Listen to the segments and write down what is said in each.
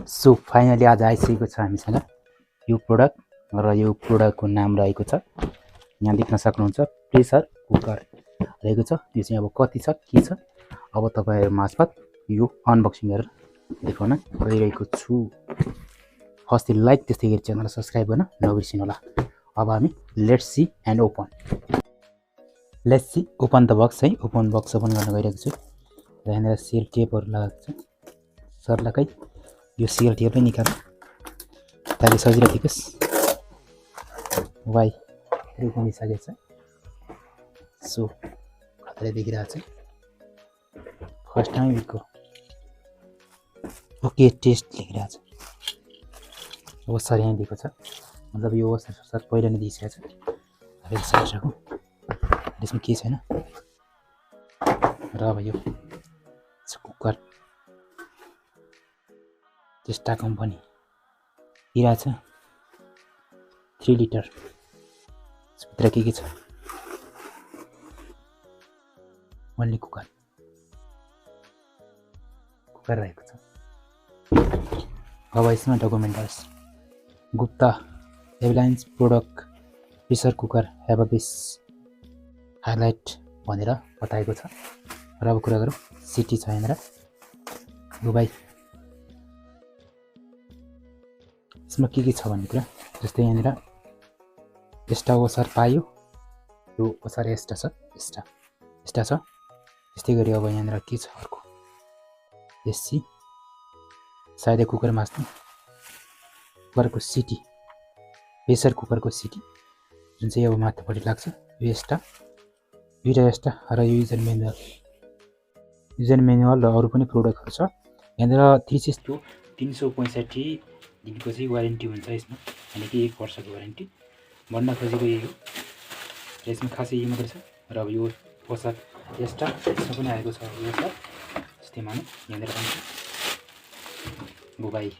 So finally आज आइसकेको छ हामीसँग यो प्रोडक्ट र यो प्रोडक्टको नाम रहेको छ यहाँ देख्न सक्नुहुन्छ प्रेसर कुकर रहेको छ। यो चाहिँ अब कति छ के छ अब तपाईहरु मार्फत यो अनबक्सिङ गरेर देखाउन गइरहेको छु। फर्स्ट लाइक त्यस्तै गरी च्यानल सब्स्क्राइब गर्न नबिर्सिनु होला। अब हामी let's see and open the box है। ओपन बक्स ओपन गर्न गइरहेको छु। र यहाँनिर सेल टेपहरु लगाएको छ। सर्लकै यो सेल टेपै निकाल ताकि सजिलो देखोस्। वाइ रुकुनी सकेको छ। सो खतरा देखिरहेको छ। फर्स्ट टाइम विको ओके टेस्ट लेखिरहेको छ। ओसर यहाँ दिएको छ, मतलब यो ओसर पहिला नै दिइसकेको छ। अब यसरी राखौँ, यसमा के छैन। र अब यो कुकर टेस्टा कम्पनी दिइरहेको छ 3 लिटर। भित्र के छ ओन्ली कुकर रहेको छ। अब यसमा डकुमेन्ट्स गुप्ता एभलाइन्स product pressure cooker have a base highlight भनेर बताएको छ। र अब कुरा गरौँ सिटी छ यहाँनिर। यो भाइ यसमा के छ भन्ने कुरा जस्तै यहाँनिर एक्स्ट्रा ओसर पायो। यो ओसर एक्स्ट्रा छ त्यस्तै गरी अब यहाँनिर के छ अर्को एससी सायद कुकर मास्नु कुकरको सिटी प्रेसर कुकरको सिटी जुन चाहिँ अब माथिपट्टि लाग्छ। यो एक्स्ट्रा दुईटा एक्स्ट्रा र यो युजर म्यानुअल र अरू पनि प्रोडक्टहरू छ। यहाँनिर 365 दिनको चाहिँ वारेन्टी हुन्छ यसमा, यानि कि 1 वर्षको वारेन्टी भन्न खोजेको यही हो। र यसमा खासै यो मात्रै छ। र अब यो ओसर एक्स्ट्रा यसमा पनि आएको छ। यो ओसर त्यस्तै मानौँ यहाँनिर पनि छ। भाइ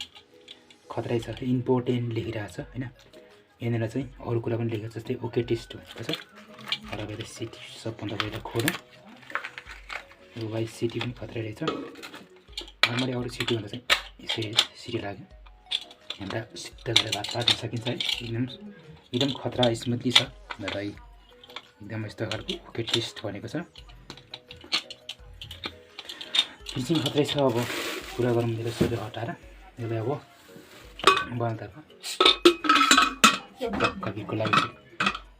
खतरै छ, इम्पोर्टेन्ट लेखिरहेको छ होइन। यहाँनिर चाहिँ अरू कुरा पनि लेखेको छ जस्तै ओके टेस्ट भनेको छ। र अब सिटी सबभन्दा पहिला खोलौँ। यो भाइ सिटी पनि खतरै रहेछ। नर्मली अरू सिटी भन्दा चाहिँ यसरी सिटी लाग्यो। यहाँबाट सिद्ध गरेर भात पाक्न सकिन्छ है। एकदम खतरा स्मुथली छ भाइ, एकदम यस्तो खालको ओके टेस्ट भनेको छ। फिनिसिङ खतरै छ। अब कुरा गरौँ यसलाई सोझो हटाएर यसलाई अब बनाउँदा बिर्को लागेको छ।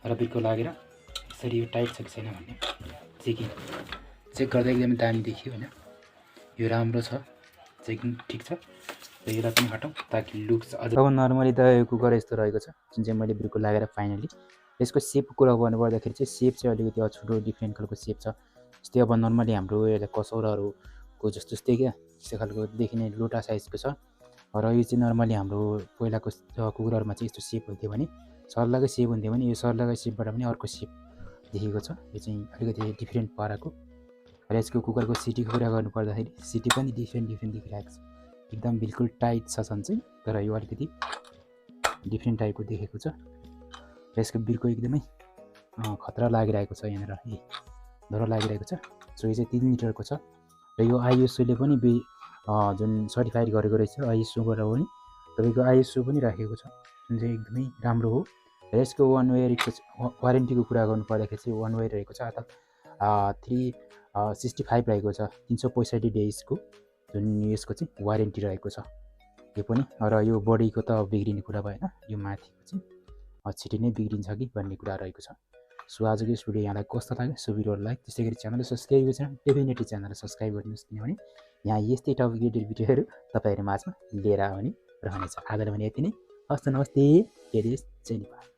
र बिर्को लागेर यसरी यो टाइट छ कि छैन भन्ने चेक गर्दा एकदमै दामी देखियो होइन। यो राम्रो छ, चेकिङ ठिक छ। र यसलाई पनि हटाउँ ताकि लुक्स अझ। अब नर्मली त यो कुकर यस्तो रहेको छ जुन चाहिँ मैले बिर्को लागेर फाइनली यसको सेपको कुरा गर्नुपर्दाखेरि चाहिँ सेप चाहिँ अलिकति अछुटो डिफ्रेन्ट खालको सेप छ। जस्तै अब नर्मली हाम्रो यसलाई कसौराहरूको जस्तै क्या त्यस्तो खालको देखिने लोटा साइजको छ। र यो चाहिँ नर्मली हाम्रो पहिलाको कुकरहरूमा चाहिँ यस्तो सेप हुन्थ्यो भने सर्लाकै सेप हुन्थ्यो भने यो सर्लाकै सेपबाट पनि अर्को सेप देखेको छ। यो चाहिँ अलिकति डिफ्रेन्ट पाराको। र यसको कुकरको सिटीको कुरा गर्नुपर्दाखेरि सिटी पनि डिफ्रेन्ट देखिरहेको छ। एकदम बिल्कुल टाइट छ चाहिँ, तर यो अलिकति डिफ्रेन्ट टाइपको देखेको छ। र यसको बिर्को एकदमै खतरा लागिरहेको छ। यहाँनिर धरो लागिरहेको छ। सो यो चाहिँ 3 लिटरको छ। र यो आइएसओले पनि जुन सर्टिफाइड गरेको रहेछ आइएसओबाट पनि तपाईँको आइएसओ पनि राखेको छ जुन चाहिँ एकदमै राम्रो हो। र यसको 1 इयरको वारेन्टीको कुरा गर्नुपर्दाखेरि चाहिँ 1 इयर रहेको छ, अर्थात् 365 रहेको छ। 365 डेजको जुन यसको चाहिँ वारेन्टी रहेको छ यो पनि। र यो बडीको त बिग्रिने कुरा भएन, यो माथिको चाहिँ छिटै नै बिग्रिन्छ कि भन्ने कुरा रहेको छ। सो आजको यस भिडियो यहाँलाई कस्तो लाग्यो सो भिडियोलाई लाइक त्यस्तै गरी च्यानल सब्स्क्राइब गर्नु डेफिनेटली च्यानल सब्स्क्राइब गर्नुहोस्, किनभने यहाँ यस्तै टपिक रिलेटेड भिडियोहरू तपाईँहरू माझमा लिएर आउने रहनेछ। आजलाई भने यति नै। हस्त नमस्ते, जय देश जय नेपाल।